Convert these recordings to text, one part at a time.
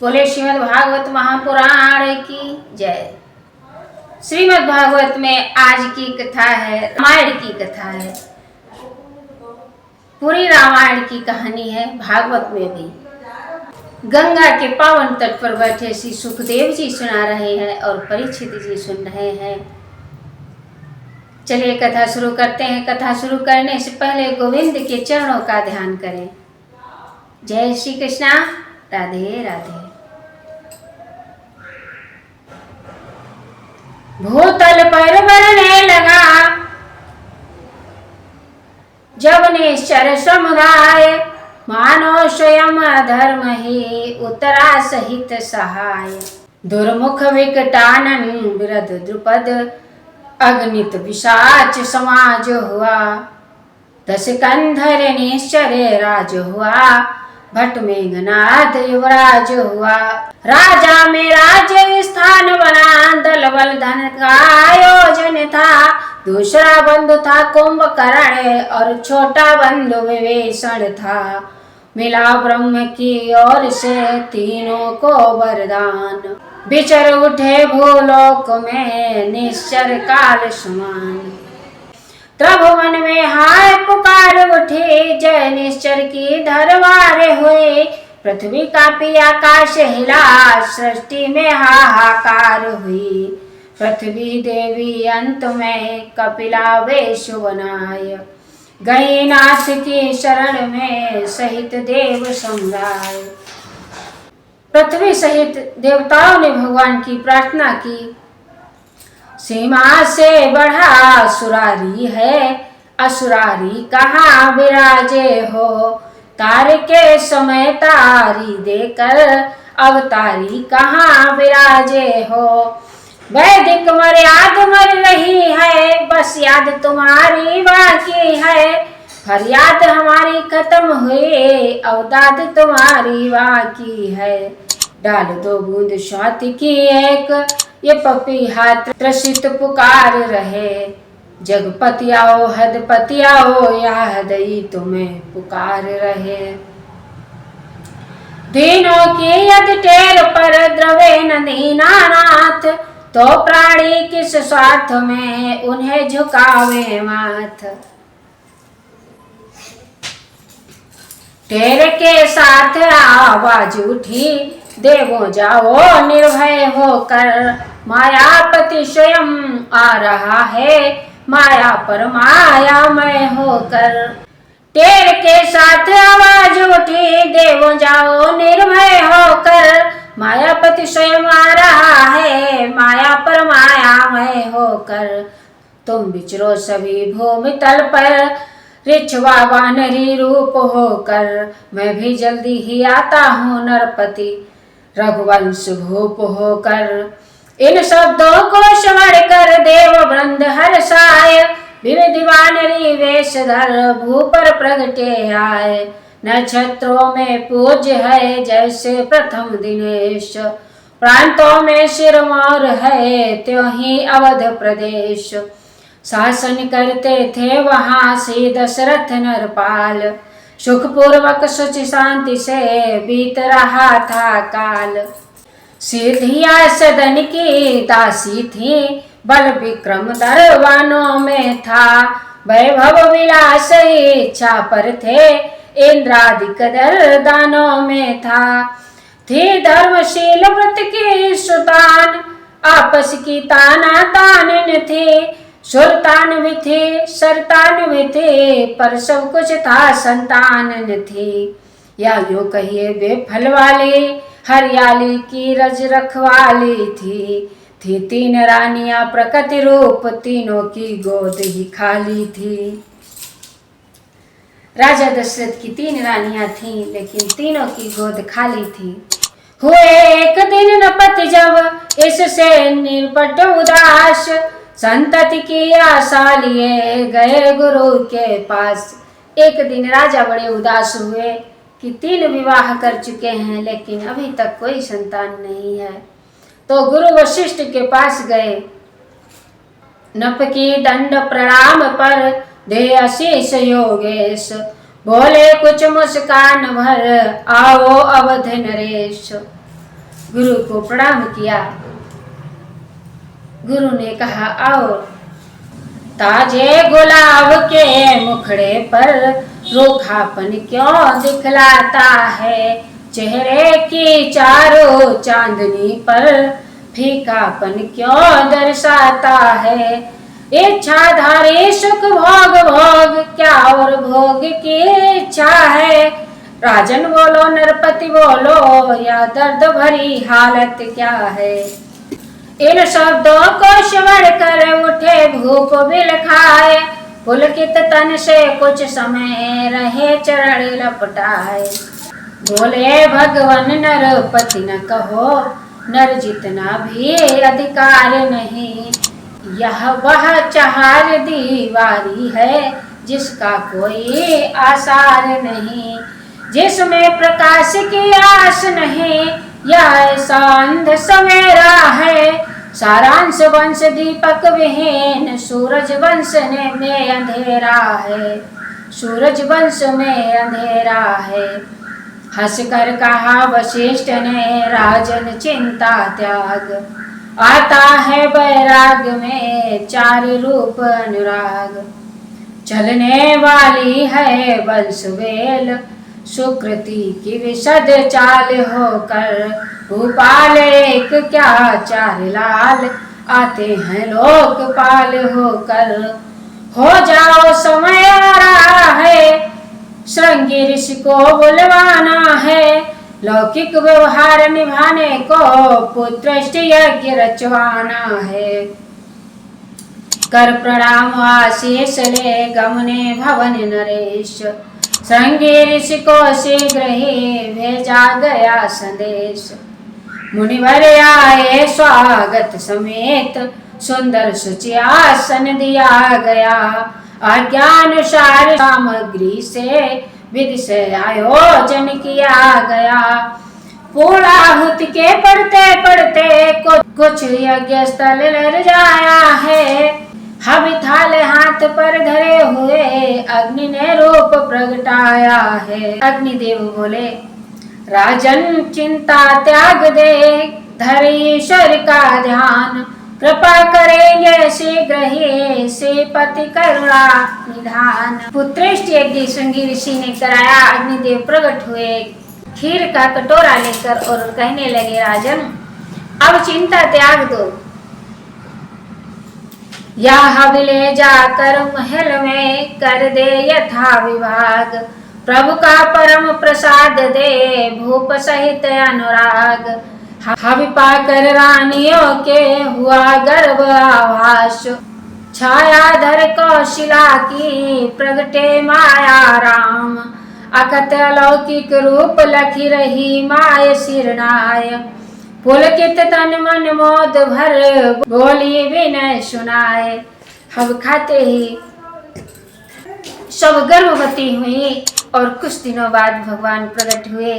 बोले श्रीमद् भागवत महापुराण की जय। श्रीमद् भागवत में आज की कथा है, रामायण की कथा है। पूरी रामायण की कहानी है भागवत में भी। गंगा के पावन तट पर बैठे श्री सुखदेव जी सुना रहे हैं और परीक्षित जी सुन रहे हैं। चलिए कथा शुरू करते हैं। कथा शुरू करने से पहले गोविंद के चरणों का ध्यान करें। जय श्री कृष्णा, राधे राधे। भूतल पर बढ़ने लगा जब निश्चर समुदाय, मानो स्वयं धर्म ही उतरा सहित सहाय। दुर्मुख विकटानन विरध द्रुपद, अगणित पिशाच समाज हुआ। दस कंधर निश्चर राज हुआ, भट मेघनाथ युवराज हुआ। राजा में राज्य स्थान बना, दल बल धन का आयोजन था। दूसरा बंधु था कुंभकर्ण और छोटा बंधु विभीषण था। मिला ब्रह्म की ओर से तीनों को वरदान, विचर उठे भूलोक में निश्चर काल समान। त्रिभुवन में हाय पुकार उठी, जय निश्चर की दरबार हुए। पृथ्वी कांपी आकाश हिला, सृष्टि में हाहाकार हुई। पृथ्वी देवी अंत में कपिला वेश बनाय, गई नाथ की शरण में सहित देव समुदाय। पृथ्वी सहित देवताओं ने भगवान की प्रार्थना की। सीमा से बढ़ा सुरारी है, असुरारी कहाँ विराजे हो। तार के समय तारी देकर अवतारी कहाँ विराजे हो। वैदिक मर्याद मर रही है, बस याद तुम्हारी बाकी है। फरियाद हमारी खत्म हुई, अवदाद तुम्हारी बाकी है। डाल दो बूंद स्वाति की एक, ये पपी हाथ त्रसित पुकार रहे। जगपति आओ हदपति आओ, या हदई तुम्हें पुकार रहे। दीनों की यद टेर पर द्रवे न दीनानाथ, तो प्राणी किस स्वार्थ में उन्हें झुकावे माथ। टेर के साथ आवाज उठी, देवो जाओ निर्भय होकर। मायापति स्वयं आ रहा है, माया पर मायामय होकर। टेर के साथ आवाज उठी, देवो जाओ निर्भय होकर। मायापति स्वयं आ रहा है, माया पर मायामय होकर। तुम विचरो सभी भूमि तल पर, ऋक्षवा वानरी रूप होकर। मैं भी जल्दी ही आता हूँ नरपति, रघुवंश भूप होकर। इन शब्दों को स्मरण कर देव वृंद हर्षाय, विविध वानरी वेश धर भू पर प्रगटे आए। नक्षत्रों में पूज्य है जैसे प्रथम दिनेश, प्रांतों में सिरमौर है त्यों ही अवध प्रदेश। शासन करते थे वहाँ से दशरथ नरपाल, सुखपूर्वक सुच शांति से बीत रहा था काल। सिद्धिया सदन की दासी थी, बल विक्रम दरबानों में था। वैभव विलास इच्छा पर थे, इंद्रादिक दर दानों में था। थी धर्मशील व्रत की सुतान, आपस की ताना तान थी। सुरतान भी थे सरतान भी थे, पर सब कुछ था संतान थी। या यूं कहिए बेफल वाली, हरियाली की रज रखवाली थी तीन रानियां प्रकृति रूप, तीनों की गोद ही खाली थी। राजा दशरथ की तीन रानियां थीं, लेकिन तीनों की गोद खाली थी। हुए एक दिन नपत जब, इससे निपट उदास। संतति की आशा लिए गए गुरु के पास। एक दिन राजा बड़े उदास हुए कि 3 विवाह कर चुके हैं, लेकिन अभी तक कोई संतान नहीं है। तो गुरु वशिष्ठ के पास गए। नप की दंड प्रणाम पर दे आशीष योगेश, बोले कुछ मुस्कान भर आओ अवध नरेश। गुरु को प्रणाम किया। गुरु ने कहा, आओ। ताजे गुलाब के मुखड़े पर रूखापन क्यों दिखलाता है, चेहरे की चारों चांदनी पर फीकापन क्यों दर्शाता है। इच्छाधारी सुख भोग भोग क्या और भोग की इच्छा है। राजन बोलो नरपति बोलो, या दर्द भरी हालत क्या है। इन शब्दों को श्रवण कर उठे भूप बिल खाए, पुलकित तन से कुछ समय रहे चरण लपटाए। बोले भगवन नरपति न कहो, नर जितना भी अधिकार नहीं। यह वह चार दीवारी है जिसका कोई आसार नहीं, जिसमें प्रकाश की आस नहीं, यह ऐसा अंध सवेरा है। सारांश वंश दीपक विहीन सूरज वंश में अंधेरा है, सूरज वंश में अंधेरा है। हंसकर कहा वशिष्ठ ने, राजन चिंता त्याग, आता है बैराग में चार रूप अनुराग। चलने वाली है वंशवेल, सुकृति की विशद चाल होकर। भूपाल एक क्या चार लाल, आते हैं लोकपाल होकर। हो जाओ समय आ रहा है, श्रृंगी ऋषि को बुलवाना है। लौकिक व्यवहार निभाने को पुत्रष्ट यज्ञ रचवाना है। कर प्रणाम आशीष ले गमने भवन नरेश, श्रृंगी ऋषि को शीघ्र ही भेजा गया संदेश। मुनिवर आए स्वागत समेत, सुंदर सुचि आसन दिया गया। आज्ञानुसार सामग्री से विधि से आयोजन किया गया। पूर्णाहुति के पढ़ते पढ़ते कुछ यज्ञ स्थल लर जाया है। हवि थाल हाथ पर धरे हुए अग्नि ने रूप प्रगटाया है। अग्निदेव बोले, राजन चिंता त्याग दे, धर ईश्वर का ध्यान। कृपा करेंगे शीघ्र ही श्रीपति करुणा निधान। पुत्रष्ट यज्ञ श्रृंगी ऋषि ने कराया। अग्निदेव प्रकट हुए खीर का कटोरा लेकर और कहने लगे, राजन अब चिंता त्याग दो। यह ले जाकर महल में कर दे यथा विभाग। प्रभु का परम प्रसाद दे भूप सहित अनुराग। हवि पाकर रानियों के हुआ गर्भ आभास। छायाधर कौशिला की प्रगटे माया राम। अकत अलौकिक रूप लखी रही माय सिरनाय। पुलकित तन मन मोद भर बोली विनय सुनाए। हव खाते ही सब गर्भवती हुई और कुछ दिनों बाद भगवान प्रकट हुए।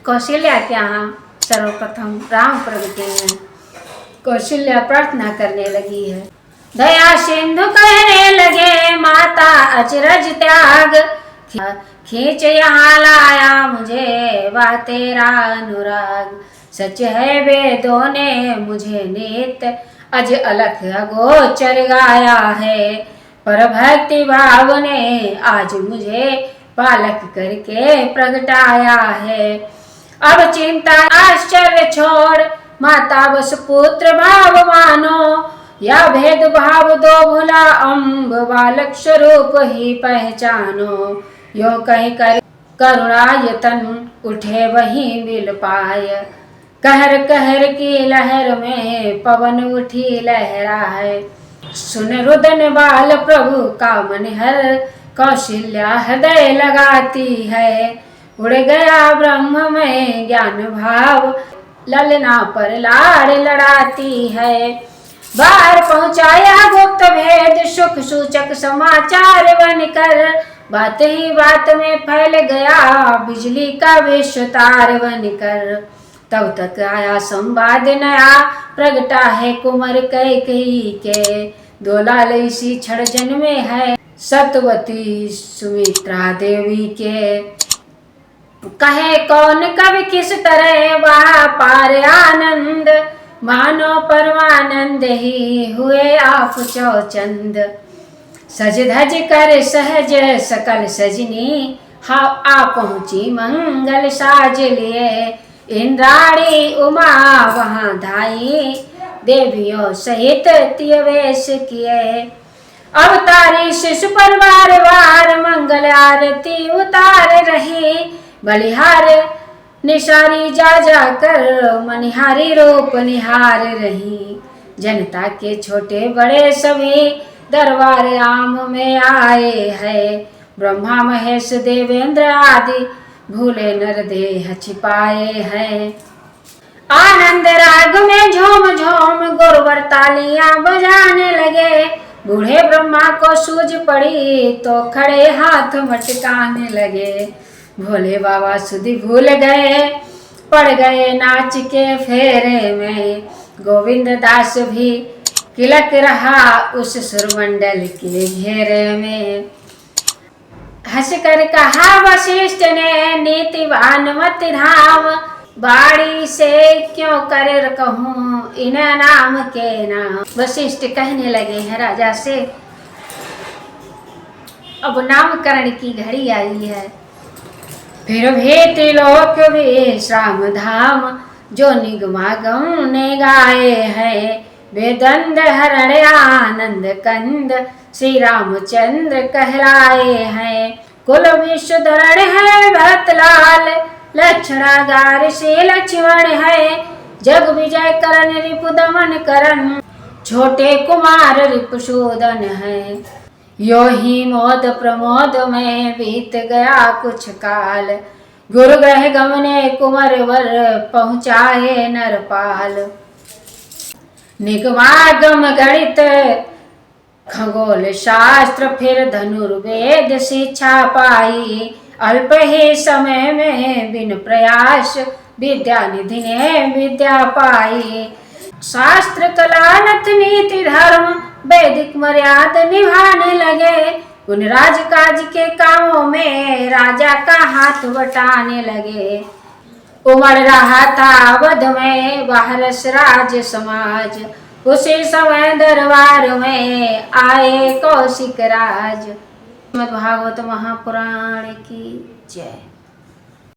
कौशल्या के यहाँ सर्वप्रथम राम प्रगटे हैं। कौशल्या प्रार्थना करने लगी है। दया सिंधु कहने लगे, माता अचरज त्याग। खींच यहाँ लाया मुझे वह तेरा अनुराग। सच है वेदों ने मुझे नित अज अलख अगोचर गाया है। पर भक्ति भाव ने आज मुझे बालक करके प्रगटाया है। अब चिंता आश्चर्य छोड़, माता बस पुत्र भाव मानो। या भेद भाव दो भुला अम्ब, बालक स्वरूप ही पहचानो। यो कहीं कर करुणा यतन उठे वहीं मिल पाय। कहर कहर की लहर में पवन उठी लहराए। सुन रुदन बाल प्रभु का मनहर, कौशल्या हृदय लगाती है। उड़ गया ब्रह्म में ज्ञान भाव, ललना पर लाड़ लड़ाती है। बाहर पहुंचाया गुप्त भेद, सुख सूचक समाचार बनकर। बात ही बात में फैल गया, बिजली का विश्वतार बनकर। तब तक आया संवाद नया, प्रगटा है कुंवर कैकेयी के। दो लाल इसी क्षण जन्मे है, सतवती सुमित्रा देवी के। कहे कौन कवि किस तरह वह पार आनंद, मानो परमानंद ही हुए आप चौचंद। सज धज कर सहज सकल सजनी, हाँ आ पहुँची मंगल साज लिए। इंद्राणी उमा वहाँ धाई, देवियों सहित तियवेश किए। अवतारी शिशु पर बार बार, मंगल आरती उतार रही। बलिहार निशारी जा जा कर, मनिहारी रूप निहार रही। जनता के छोटे बड़े सभी, दरबार आम में आए हैं। ब्रह्मा महेश देवेंद्र आदि, भूले नर देह छिपाए हैं। आनंद राग में झोम झोम गुरुवर तालियां बजाने लगे। बूढ़े ब्रह्मा को सूझ पड़ी, तो खड़े हाथ मटकाने लगे। भोले बाबा सुधि भूल गए, पड़ गए नाच के फेरे में। गोविंद दास भी किलक रहा उस सुरमंडल के घेरे में। हंसकर कहा वशिष्ठ ने, नीतिवान मत धाम। बाड़ी से क्यों कर कहूँ इन नाम के नाम। वशिष्ठ कहने लगे हैं राजा से, अब नामकरण की घड़ी आई है। फिर भी त्रिलोक विश्राम धाम, जो निगमागम ने गाए हैं। वेदंद हरण आनंद कंद, श्री रामचंद्र कहलाए हैं। कुल विश्वधरण है भरतलाल, लक्षणागार से लक्ष्मण है। जग विजय करन रिपु दमन करन, छोटे कुमार रिपुसूदन है। यो ही मोद प्रमोद में बीत गया कुछ काल, गुरु ग्रह गमने कुंवर वर पहुँचाए नरपाल। निगमागम गणित खगोल शास्त्र, फिर धनुर्वेद शिक्षा पाई। अल्प ही समय में बिन प्रयास, विद्या निधि ने विद्या पाई। शास्त्र कला नथ नीति धर्म, वैदिक मर्यादा निभाने लगे। उन राजकाज के कामों में राजा का हाथ बटाने लगे। उमड़ रहा था अवध में वारस राज समाज, उसी समय दरबार में आए कौशिक राज। श्रीमद्भागवत महापुराण की जय।